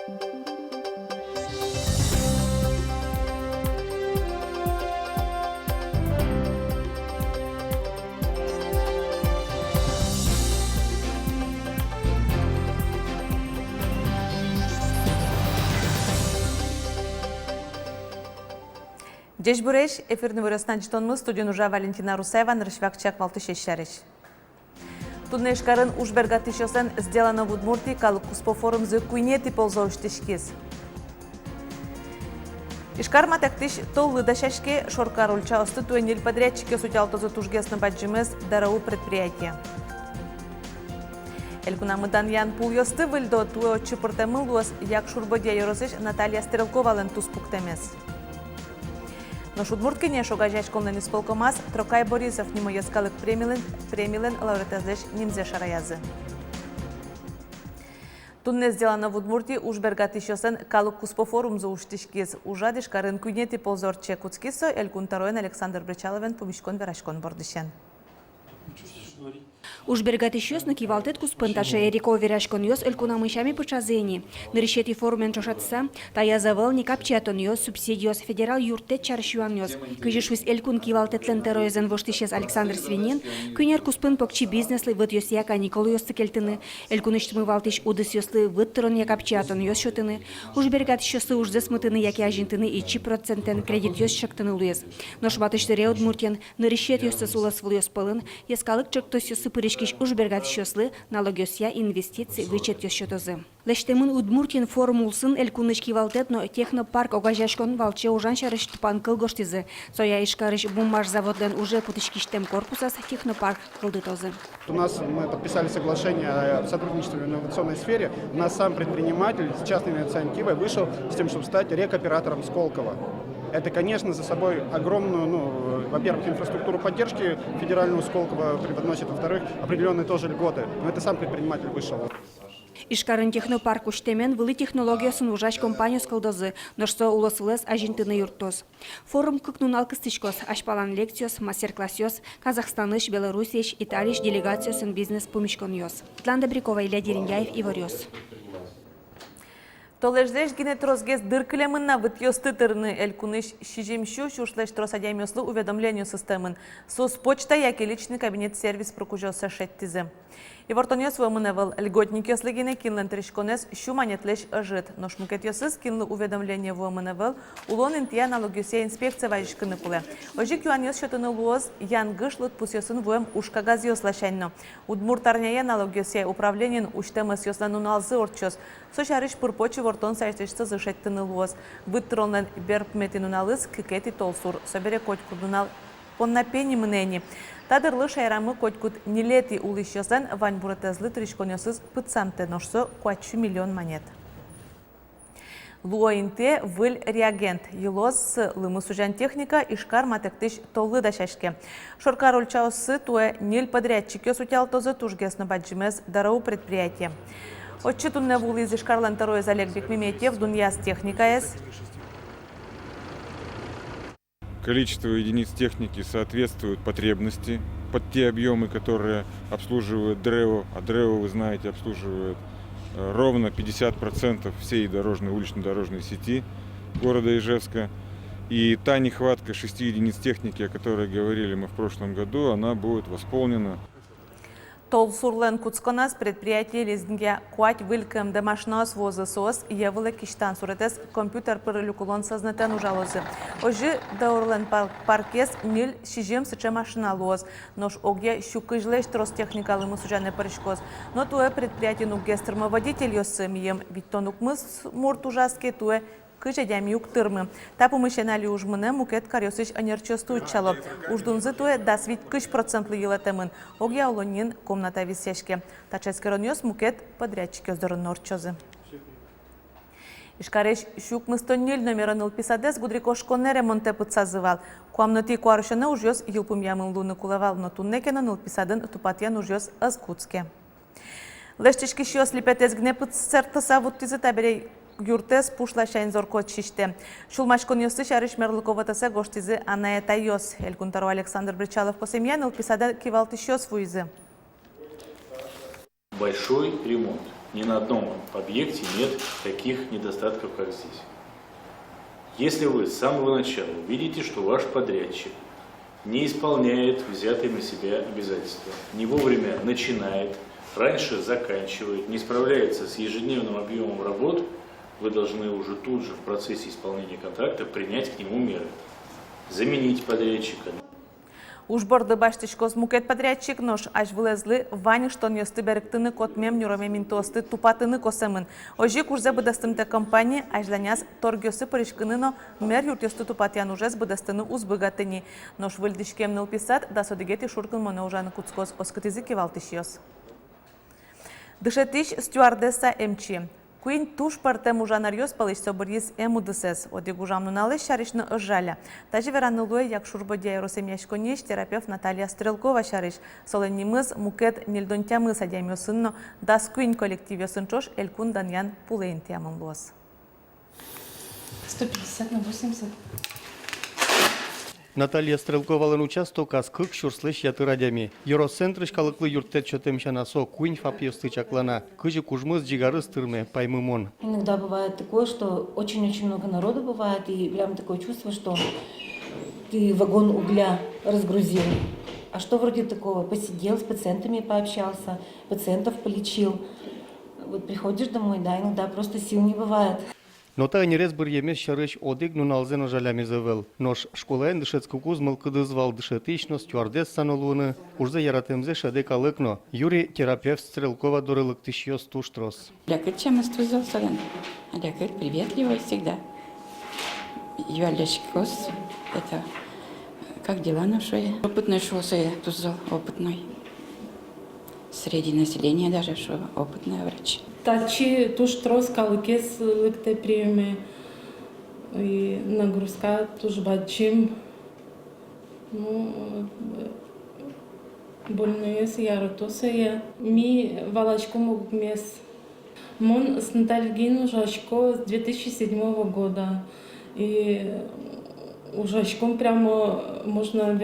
Дежь буреш, эфирный вырастан житонмыз, студия нужа Валентина Русаева, нарышвакчак Валтышеш шареш. Туннешкарын ушбергатышосен сделано в Удмуртии, калыкуспо форум за куйнети ползоуштышкиз. Ишкарма тактиш толлы дашашке шоркар ульчаосты туенил подрядчики сутялтозы тужгесны баджимез дарау предприятия. Элькунамыдан ян пулйосты выльдо туе отчыпыртемыл луас як шурбодия yorosыш Наталья Стрелкова лен туспуктемез. Но шудмурткине шогажай школный исполкомас Трокай Борисов нимо яскалык премилен лауреатаздеш нимзе шараязы. Тунне сделано в Удмуртии ушбергатышосен калыкуспо форум за уштишкиз ужадиш карын куйнети ползорче куцкисо Элькунтароен Александр Бречаловен помешкон верашкон бордышен. Ушбергатышос на кивалтет куспынташе Эрико верашкон йос элькунамышами почазени. Наришети форумен чошатса, тая завал не капчатон йос субсидиос федерал юртет чаршуан йос. Кыжишвис элькун кивалтет лентероезен воштышес Александр Свинин, кюнер куспын покчи бизнеслы вид йос яка Никол йос цикельтыны, элькуныштмы валтыш удыс йослы вид трон я капчатон йос шотыны, ушбергатышосы уж засмытыны яки ажинтыны и 3% кредит йос шактыны луез. Нош батыштыре Удмуртиян наришет йосы суласвыл йос пылын, яскалык чоктос йосы Киш ушбергатышослы налогосья инвестиций вычет йосчетозы. Лештемын Удмуртин формулсын элькунышки валтет, но технопарк огажашкон валче ужан шарыш тупан кылгоштизы. Соя ишкарыш бумаж заводлен уже путышкиштем корпусас технопарк кылдытозы. У нас мы подписали соглашение о сотрудничестве в инновационной сфере. У нас сам предприниматель с частной инициативой вышел с тем, чтобы стать рекоператором Сколково. Это, конечно, за собой огромную, во-первых, инфраструктуру поддержки федерального Сколково преподносит, во-вторых, определенные тоже льготы. Но это сам предприниматель вышел. Ишкарын технопарк уштемен вылы технологиясын ужаш компанию скалдозы, но что улосылес ажинтыны юртоз. Форум кыкнун алкыстышкос, ашпалан лекциос, мастер-классиос, Казахстаныш, Белоруссияш, Италиш делегациясын бизнес помешкон йос. Тланда Брикова, Илья Дереньяев, Иварёс. Толеждеш гинетрозгез дыркылемынна вытьёсты тырны элькуныш шижемщу шушлеш тросадямёслы уведомлению системын. Соцпочта яки личный кабинет сервис прокужёса шеттизе. И вортонёс вымыневал льготник ёслыгине кинлен тришконес шуманетлеш ажит. Но шмукет ёсыз кинлы уведомление вымыневал улон интия налогюсе инспекция вайшкыны пуле. Ожик юан ёс шотыны луоз ян гышлыт пус ёсын вым ушкагаз ёслашайно. Удмуртарняе налогюсе управленин уштемыс ёсланун алзы орчос. Сошарыш пурпочи вортон сайштешцы зашеттыны луоз. Выттронлен берпметинун алыз кикети толсур. Собере котькудунал поннапени мнени. Тадырлы шайрамы котькут нелети улышёсен вань буратезлы тришконёсыз пыцанте ношсо 4 миллион монет. Луоинте выль реагент. Елос лымы сужан техника ишкар матектыш толлы дашашке. Шоркар ульчаусы туэ нил подрядчики сутялтозы тужгесно баджимез дарау предприятие. Отчетунне вулы из ишкарлан тароез Олег Бекмеметьев, Дуньяс техника эс. Количество единиц техники соответствует потребности под те объемы, которые обслуживает ДРЭО. А ДРЭО, вы знаете, обслуживает ровно 50% всей дорожной, улично-дорожной сети города Ижевска. И та нехватка 6 единиц техники, о которой говорили мы в прошлом году, она будет восполнена. Толсурлен куцконас предприятие лизинге куать вылькам домашнос возысос евылы киштан суретес компьютер пырылюкулон сознатен ужалозы. Ожи даурлен паркес нил шижем сыче машина лоз. Нож огья щукыжлеш трос техникалы мусужане паришкоз. Но туэ предприятие нугестермоводитель йосымием, ведь тонук мыс мурт ужаске туэ кыжадями юктырмы. Тапу мышенали ужмыны мукет карьосыш анерчосту учало. Уждунзы туэ дасвит кыш процентлы елатемын. Огья олонин комната висешке. Таческерон йос мукет подрядчики оздорын норчозы. Ишкареш щук мыстоннил номерон писадес гудрикошконне ремонте пыцазывал. Куамноти куарышыны уж йос юлпум ямын луны кулавал, но туннекенен писаден тупатьян уж йос азкутске. Лештишки щос липетез гне пыццертыса вуттизы таберей юртес пушла шайн зоркот шиште. Шулмашкон йосы шарыш мерлыковатаса гоштизы анаята йос. Элькунтару Александр Бречалов косемьян писада кивалты щос вуизы. Большой ремонт. Ни на одном объекте нет таких недостатков, как здесь. Если вы с самого начала видите, что ваш подрядчик не исполняет взятые на себя обязательства, не вовремя начинает, раньше заканчивает, не справляется с ежедневным объемом работ, вы должны уже тут же в процессе исполнения контракта принять к нему меры. Заменить подрядчика. Уж борды баштичко змукет подрядчик нож, аж влезли вані, що ньости беректини кот мем нюроме мінтости тупатини косемин. Ожі курзе будестимте компанії, аж для нас торгьоси порішкинино мер юртьости тупатян уже з будестини узбигатині. Нож вильдичкем не писат, да содигети шуркин моне ужани куцкос оскотизи кивалтишьос. Дышетиш стюардеса МЧ. Куин туш партем ужанарьос палыш соборис эмудесес. Одигужамну налыш шаришны ожаля. Тажи веранылуе як шурбодия росемьяшконеш терапевт Наталья Стрелкова шариш. Соленнимыз мукет нельдонтямы садямёсынно дас куин коллективёсынчош элькун даньян пулейн тямын лос. 150 на 80. Наталья Стрелкова участок аскык шурслыш ятырадями. Евроцентрыш калыклы юрттет чотемшанасо куинь фапьёсты чаклана. Кыжи кужмыз джигарыс тырме паймымон. Иногда бывает такое, что очень-очень много народу бывает, и прям такое чувство, что ты вагон угля разгрузил. А что вроде такого? Посидел, с пациентами пообщался, пациентов полечил. Вот приходишь домой, да, иногда просто сил не бывает. Но та нерез бір емес шарыш одик нуналзен ожалями завел. Нож школаен дышецку кузмал кыдызвал дышетично стюардес санолуны. Урзе яратемзе шаде калыкно. Юрий терапевт Стрелкова дорылык тышьёс туштрос. Лекарь чемство зелсален. Лекарь приветливый всегда. Юалешкос, это как дела наши? Опытный шоссе тузал, опытный. Среди населения даже, что опытный врач. Тачи туш трос калыкес лыкте приеме и нагрузка туш бачим. Ну, больные с яратоса ми валачком мес. Мон с ностальгией ужашко с 2007 года. И ужашком прямо можно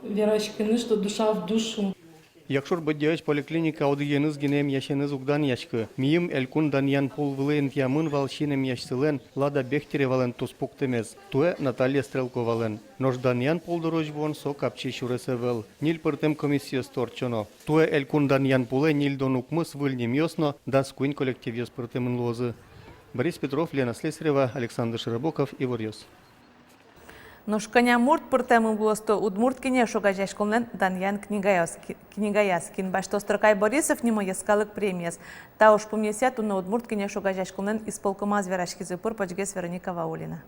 верашкины, что душа в душу. Якшур бодяч поликлиника одыгеныз генем яшеныз угдан яшкы. Миим элькун даньян полвылен тямын валшинем яшсылен лада бехтере вален туспуктемез. Туэ Наталья Стрелкова вален. Нож даньян полдорож вон со капчи шуресевел. Нил пыртем комиссия сторчоно. Туэ элькун даньян пуле нил донукмыс выльнем ёсно да скуин коллектив ёс пыртемын лозы. Борис Петров, Лена Слесарева, Александр Широбоков, Ивар Ёс. Ношканя мурт пыртемын булосто удмурткине шогажашколнен Даньян Книгаяскин. Башто Строкай Борисов нимо яскалык премияс. Та уж помнесят уна удмурткине шогажашколнен исполкома зверашкизы пыр почгес Вероника Ваулина.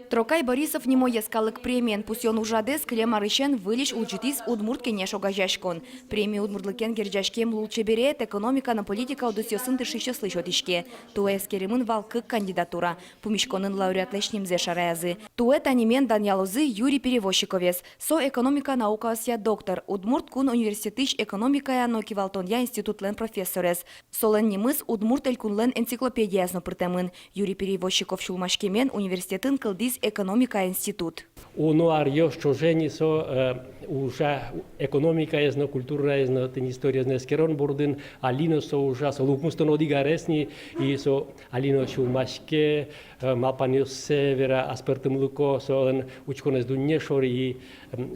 Трокай Борисов немо яскалык премиен пусен ужадес клемарышен вылиш улчитис удмурткене шогажашкон. Премия удмуртлыкен герджашкем лулчеберет экономика на политика удосьосын тышище слышотишке. Туэ эскеремын валкык кандидатура. Пумишконын лауреатлешнимзе шараязы. Туэ танимен Даньялозы Юрий Перевозчиковес. Со экономика наукасия доктор. Удмурт кун университетыш экономикая нокивалтонья институтлен профессорес. Солен немыс удмурт элькунлен энциклопедиясно пыртемын. Юрий Перевозчиков шулмашкемен университетын кылдис экономика институт. Оно арьё, что жени со уже экономика есть, культура есть, история есть, скерон бурдин, алино со уже со лукмустон одигаресни и со алино шумашке, мапаньо севера, аспертым луко, со учкон из дунешор и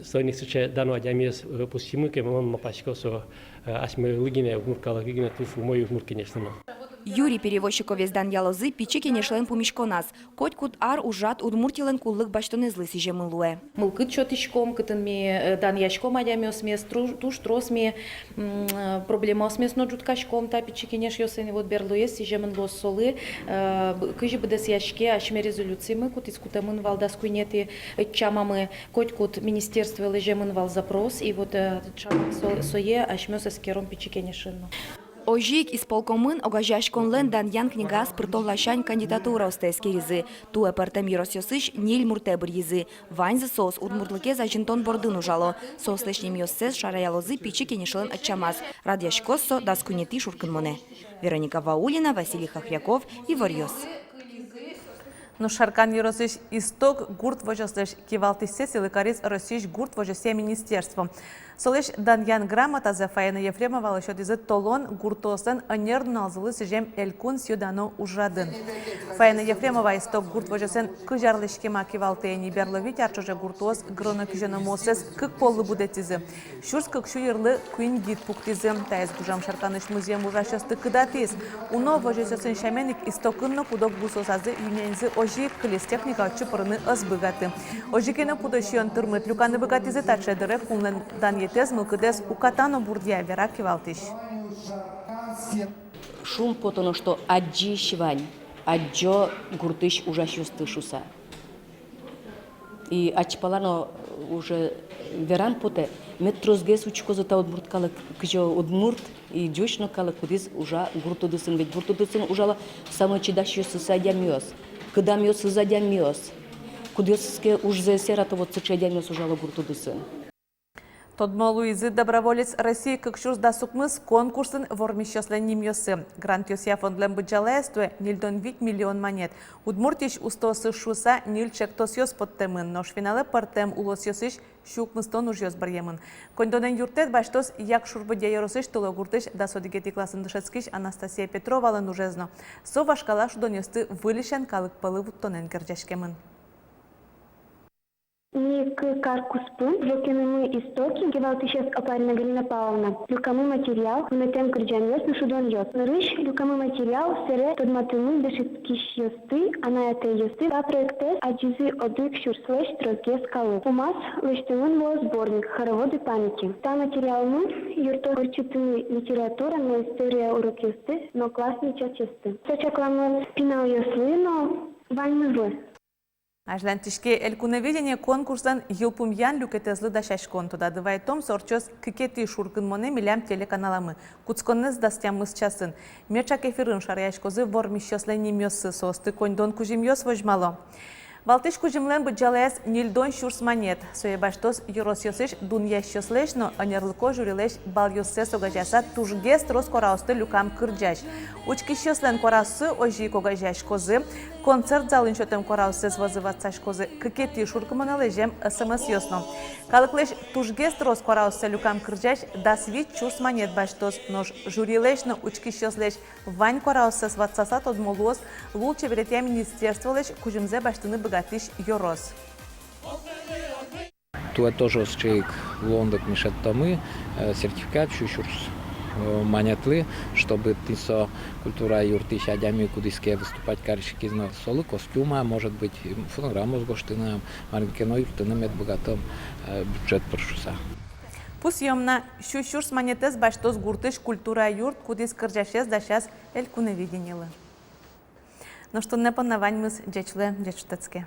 со них соче дано адямес пустимыке, мама мапашко со асме лыгине, умуркала лыгине тушу мою умуркинешно. Юрий Перевозчиковес Даньялозы пичи кенешлен пумишконас. Коть-кут ар ужат удмуртилен куллык баштонезлы сижемылуэ. Мылкыт чотишком, кытынме даньяшком адямёсмес, туш тросме, проблемосмес но жуткашком, та пичи кенеш ёсен вот берлуес сижемын лос солы, кыжи бдес яшке, ашме резолюциямы, кут искутамын валдас куйнети чамамы, коть-кут министерство лежемын вал запрос, и вот чамам сое ашмёс эскером пичи кенешын. Ожик исполкомын огажашконлен Даньян Книгас притоллашань кандидатура остаескеризы. Туэ партем Еросьосыш ниль муртебр езы. Ваньзы сос удмуртлыке зажинтон бордын ужало. Сослешним ёссес шараялозы пичи кенешлен отчамаз. Радьяшкоссо даскунети шуркынмоне. Вероника Ваулина, Василий Хохряков, Ивар Ёс. Но шаркан еросыш исток гурт вожослеш кивалтисе силыкарис росиш гурт вожосе министерство. Солеш Даньян грамота за Фаина Ефремова лошо дизы толон гуртосын анер налзылы сижем элькун сюдано ужадын. Фаина Ефремова исток гурт вожосен кыжарлышкема кивалтыени берловить арчоже гуртос грона киженомосес кык полы будетизы. Шурс кык шуйырлы куин гид пуктизы. Таез гужам шарканыш музеем ужашосты кыдатиз. Уно вожосен шаменик истокынно пудок бусосазы имензы ожи кылис техника чупырыны азбыгаты. Ожи кені пудошион тырмыт люканы быгатизы тачедыры кулнен дан етез мылкыдес укатано бурдия вера кивалтиш. Шум потому что аджи шивань, аджо гуртыш ужашусты шуса. И ачпалано уже веран поте метрозгес учкозата отбурткалы кжо одмурт и джошно калы кудис уже гуртудысын, ведь гуртудысын ужала самый чидащусы садямёс. Когда мёс задямёс. Кудеске уже серато вот сычадямёс ужала гуртудысын. Тодмо Луизы доброволец России как шурс да сукмыс конкурсын вормищослен йосы. Грант Йосия фондлен бюджалестуе нильдон 8 миллион монет. Удмуртиш устосы шуса нильчек тосьос подтемын, но финале партем улосьосыш шукмыстон уж йос барьемын. Кондонен юртет баштос як шурбыдя яросыш тыло гуртыш да содигети класын дышецкиш Анастасия Петрова ленужезно. Сова шкала шудоньосты вылишен калык палы вуттонен керджешкемын. Ник каркуспун, жокенымы истоки, гевалтышес опарина Галина Павловна. Люкамы материал, метем кырджамёс на шудон йос. Нырыш, люкамы материал, сере тодматымы дышыцкиш йосты, ана это йосты, да проектес, аджизы одык шурслэш трозгес калы. Умас, лэштымын во сборник, хороводы памяти. Та материалмы, юрто горчитымы литература, на история урок йосты, но классный час йосты. Сочакламы пинал йослы, но вальмы вы. Ажлантишке элькуневидение конкурсан йылпумьян люкетезлы да шашкон туда дывай том сорчос кикети шуркын моне милям телеканаламы. Куцконнез дастямыз часын. Мечак эфирын шаряшкозы вормищослени мёсы состы кондон кужимьёс вожмало. Валтыш кужимлен быджалес нильдон шурс монет. Соебаштос юросьосыш дуньящослеш, но анерлыко журилеш бальёссе согажаса тужгес трос кораусты люкам кырджаш. Учкищослен корасы ожи когажаш козы. Концерт залын шотем корауссы свозыватсаш козы. Кыкети шуркыманалежем СМС ёсно. Калыклеш тужгес трос корауссы люкам кырджаш да свит шурс монет баштос. Нож журилеш, но учкищослеш вань корауссы сватсаса тодмолуос лучше веретя министерстволеш кужимзе баштыны богатыш йорос. Туа тоже чейк Лондон мешает тамы сертификат чушурс монетлы, чтобы тысо культура юрты шадями кудиске выступать карщики на солы костюма, может быть фонограмму с гоштыном, маринкино юртыном это богатым бюджет прошуса. Пусть емна шурс монетес баштос гуртыш культура юрт кудис кырджашес дашас элькуневиденилы. Но что не понавань мыс джечле джечтецке.